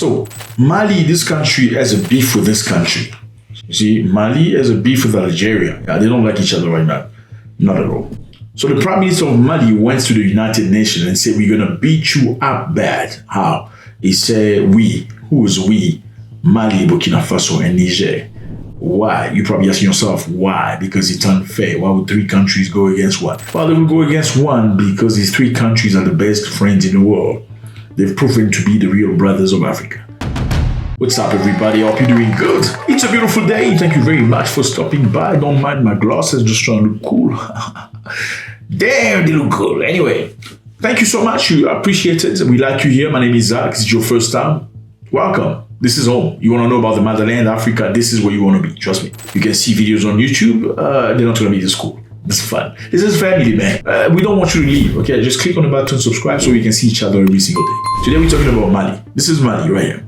So Mali, this country has a beef with this country. You see, Mali has a beef with Algeria. Yeah, they don't like each other right now. Not at all. So the Prime Minister of Mali went to the United Nations and said, we're going to beat you up bad. How? He said, we. Who is we? Mali, Burkina Faso, and Niger. Why? You're probably asking yourself, why? Because it's unfair. Why would three countries go against one? Well, they will go against one because these three countries are the best friends in the world. They've proven to be the real brothers of Africa. What's up, everybody? I hope you're doing good. It's a beautiful day. Thank you very much for stopping by. Don't mind my glasses, just trying to look cool. Damn, they look cool. Anyway, thank you so much. You appreciate it. We like you here. My name is Zack. This is your first time. Welcome. This is home. You want to know about the motherland, Africa? This is where you want to be. Trust me. You can see videos on YouTube. They're not going to be this cool. This is fun. This is family, man. We don't want you to leave, okay? Just click on the button, subscribe, so we can see each other every single day. Today we're talking about Mali. This is Mali right here.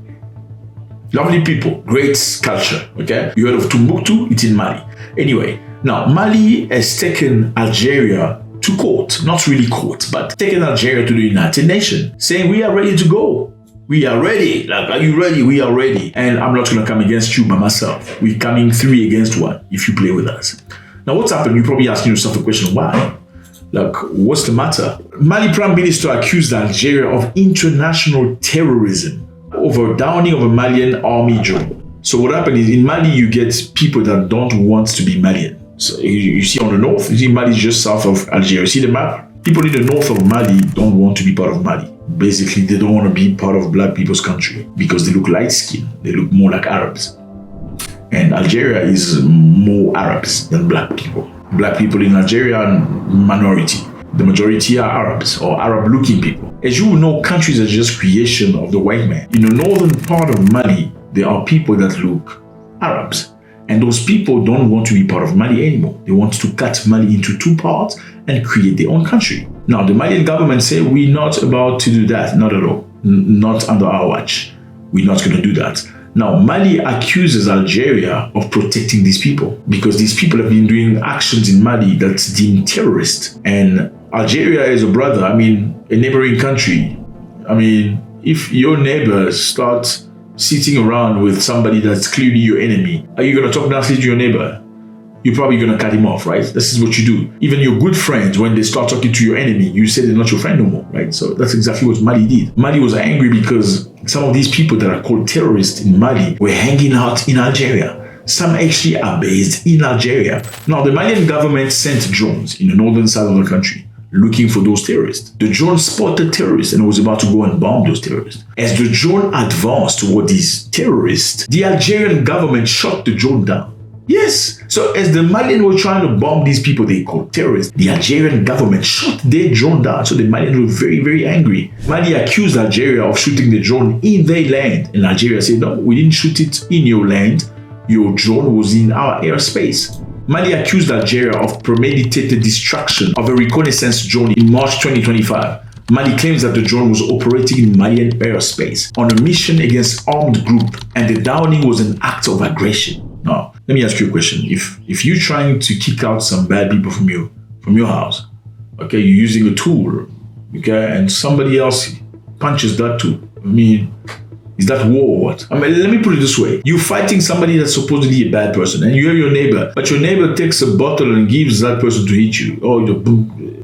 Lovely people, great culture, okay? You heard of Timbuktu? It's in Mali. Anyway, now Mali has taken Algeria to court. Not really court, but taken Algeria to the United Nations, saying we are ready to go. We are ready. Like, are you ready? We are ready. And I'm not going to come against you by myself. We're coming 3 against 1 if you play with us. Now, what's happened? You're probably asking yourself the question, why? Like, what's the matter? Mali Prime Minister accused Algeria of international terrorism over downing of a Malian army drone. So what happened is in Mali, you get people that don't want to be Malian. So you see on the north, you see Mali is just south of Algeria. See the map? People in the north of Mali don't want to be part of Mali. Basically, they don't want to be part of black people's country because they look light-skinned. They look more like Arabs. And Algeria is more Arabs than black people. Black people in Algeria are minority. The majority are Arabs or Arab-looking people. As you know, countries are just creation of the white man. In the northern part of Mali, there are people that look Arabs. And those people don't want to be part of Mali anymore. They want to cut Mali into 2 parts and create their own country. Now, the Malian government say we're not about to do that. Not at all. Not under our watch. We're not going to do that. Now, Mali accuses Algeria of protecting these people because these people have been doing actions in Mali that's deemed terrorist. And Algeria is a brother, a neighboring country. If your neighbor starts sitting around with somebody that's clearly your enemy, are you going to talk nicely to your neighbor? You're probably going to cut him off, right? This is what you do. Even your good friends, when they start talking to your enemy, you say they're not your friend no more, right? So that's exactly what Mali did. Mali was angry because some of these people that are called terrorists in Mali were hanging out in Algeria. Some actually are based in Algeria. Now, the Malian government sent drones in the northern side of the country looking for those terrorists. The drone spotted terrorists and was about to go and bomb those terrorists. As the drone advanced toward these terrorists, the Algerian government shot the drone down. Yes. So as the Malians were trying to bomb these people they called terrorists, the Algerian government shot their drone down. So the Malians were very, very angry. Mali accused Algeria of shooting the drone in their land. And Algeria said, no, we didn't shoot it in your land. Your drone was in our airspace. Mali accused Algeria of premeditated destruction of a reconnaissance drone in March 2025. Mali claims that the drone was operating in Malian airspace on a mission against armed group, and the downing was an act of aggression. Now, let me ask you a question. If you're trying to kick out some bad people from your house, okay, you're using a tool, okay, and somebody else punches that tool. Is that war or what? Let me put it this way. You're fighting somebody that's supposedly a bad person, and you have your neighbor, but your neighbor takes a bottle and gives that person to hit you.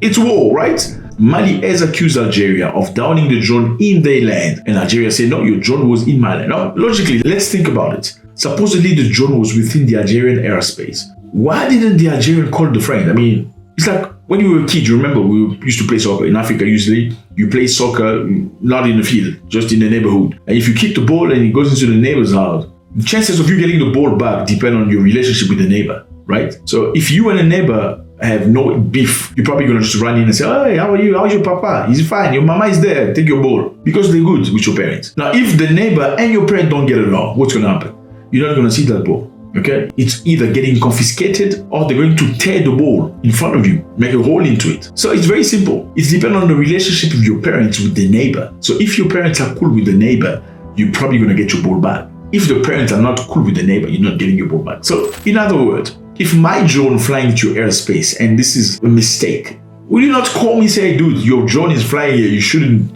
It's war, right? Mali has accused Algeria of downing the drone in their land, and Algeria said, no, your drone was in my land. Now, logically, let's think about it. Supposedly, the drone was within the Algerian airspace. Why didn't the Algerian call the friend? It's like when you were a kid, you remember we used to play soccer. In Africa, usually, you play soccer not in the field, just in the neighborhood. And if you kick the ball and it goes into the neighbor's house, the chances of you getting the ball back depend on your relationship with the neighbor, right? So if you and a neighbor have no beef, you're probably going to just run in and say, hey, how are you? How's your papa? He's fine. Your mama is there. Take your ball. Because they're good with your parents. Now, if the neighbor and your parent don't get along, what's going to happen? You're not going to see that ball, okay? It's either getting confiscated or they're going to tear the ball in front of you, make a hole into it. So it's very simple. It's dependent on the relationship of your parents with the neighbor. So if your parents are cool with the neighbor, you're probably going to get your ball back. If the parents are not cool with the neighbor, you're not getting your ball back. So in other words, if my drone flying into your airspace and this is a mistake, will you not call me and say, dude, your drone is flying here, you shouldn't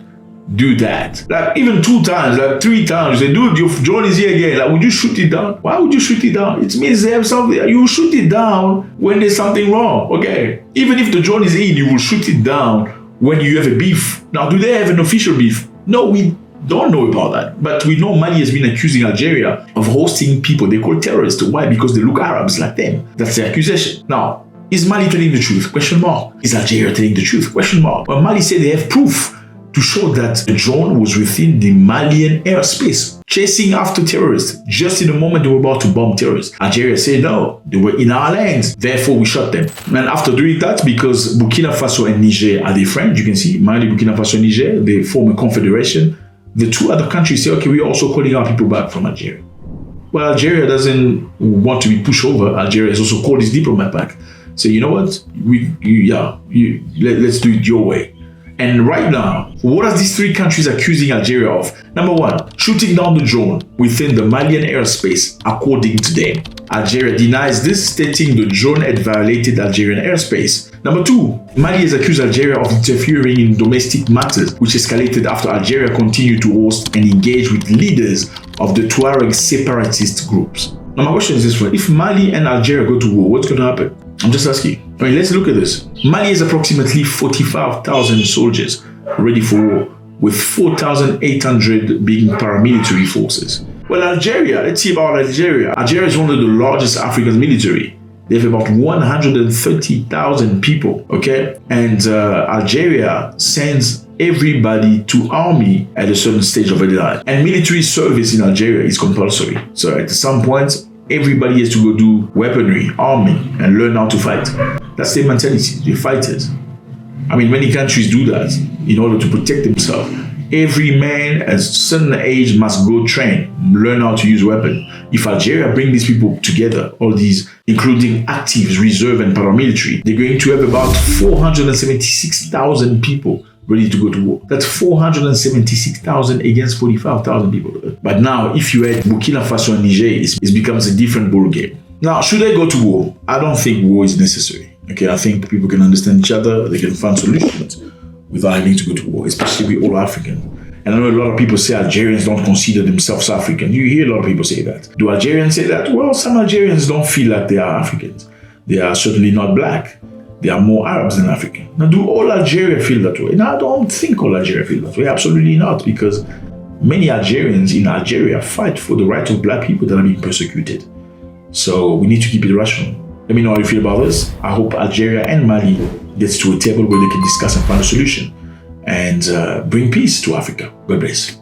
do that? Like even 2 times, like 3 times, you say, dude, your drone is here again. Like, would you shoot it down? Why would you shoot it down? It means they have something. You shoot it down when there's something wrong, okay? Even if the drone is in, you will shoot it down when you have a beef. Now, do they have an official beef? No, we don't know about that. But we know Mali has been accusing Algeria of hosting people they call terrorists. Why? Because they look Arabs like them. That's the accusation. Now, is Mali telling the truth? Question mark. Is Algeria telling the truth? Question mark. Well, Mali said they have proof to show that the drone was within the Malian airspace, chasing after terrorists just in the moment they were about to bomb terrorists. Algeria said no, they were in our lands, therefore we shot them. And after doing that, because Burkina Faso and Niger are their friends, you can see Mali, Burkina Faso, and Niger, they form a confederation. The 2 other countries say, okay, we're also calling our people back from Algeria. Well, Algeria doesn't want to be pushed over. Algeria has also called his diplomat back. So you know what? Let's do it your way. And right now, what are these 3 countries accusing Algeria of? Number 1, shooting down the drone within the Malian airspace, according to them. Algeria denies this, stating the drone had violated Algerian airspace. Number 2, Mali has accused Algeria of interfering in domestic matters, which escalated after Algeria continued to host and engage with leaders of the Tuareg separatist groups. Now my question is this one: if Mali and Algeria go to war, what's going to happen? I'm just asking. I mean, let's look at this. Mali has approximately 45,000 soldiers ready for war, with 4,800 being paramilitary forces. Well, Algeria, let's see about Algeria. Algeria is one of the largest African military. They have about 130,000 people, okay? And Algeria sends everybody to army at a certain stage of their life. And military service in Algeria is compulsory. So at some point, everybody has to go do weaponry, army, and learn how to fight. That's their mentality. They're fighters. I mean, many countries do that in order to protect themselves. Every man at a certain age must go train, learn how to use weapon. If Algeria bring these people together, all these, including actives, reserve, and paramilitary, they're going to have about 476,000 people ready to go to war. That's 476,000 against 45,000 people. But now, if you add Burkina Faso and Niger, it becomes a different ball game. Now, should they go to war? I don't think war is necessary. Okay, I think people can understand each other, they can find solutions without having to go to war, especially with all Africans. And I know a lot of people say Algerians don't consider themselves African. You hear a lot of people say that. Do Algerians say that? Well, some Algerians don't feel like they are Africans. They are certainly not black. They are more Arabs than African. Now, do all Algeria feel that way? Now, I don't think all Algeria feel that way. Absolutely not, because many Algerians in Algeria fight for the rights of black people that are being persecuted. So we need to keep it rational. Let me know how you feel about this. I hope Algeria and Mali gets to a table where they can discuss and find a solution and bring peace to Africa. God bless.